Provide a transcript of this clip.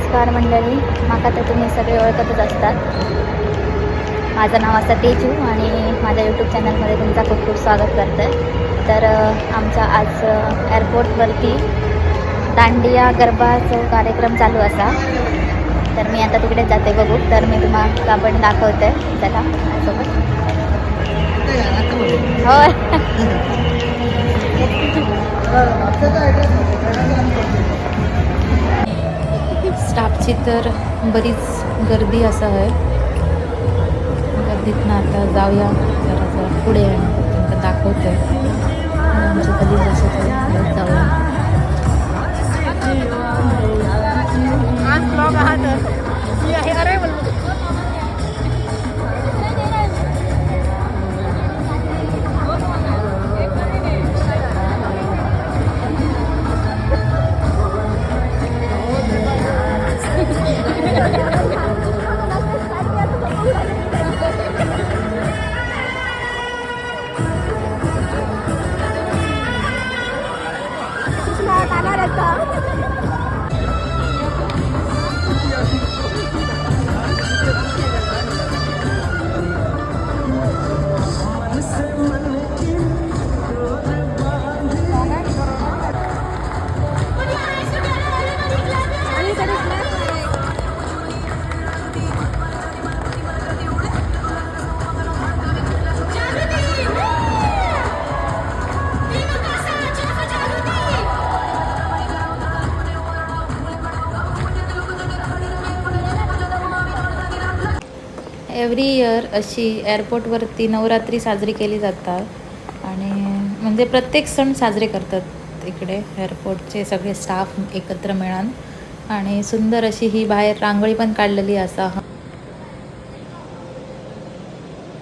नमस्कार मंडळी, माका तर तुम्ही सगळे ओळखतच असतात. माझं नाव असं तेजू आणि माझ्या यूट्यूब चॅनलमध्ये तुमचं खूप खूप स्वागत करते. तर आमचा आज एअरपोर्टवरती दांडिया गरबाचा कार्यक्रम चालू असा. तर मी आता तिकडे जाते बघू. तर मी तुम्हाला पण दाखवते. चला माझ्यासोबत. हो. स्टाफची तर बरीच गर्दी असं आहे. गर्दीतनं आता जाऊया जरा जरा पुढे आणि दाखवते आमच्या कधी जसं जाऊया. एव्हरी इयर अशी एअरपोर्टवरती नवरात्री साजरी केली जातात आणि म्हणजे प्रत्येक सण साजरे करतात इकडे एअरपोर्टचे सगळे स्टाफ एकत्र मिळून. आणि सुंदर अशी ही बाहेर रांगोळी पण काढलेली असा.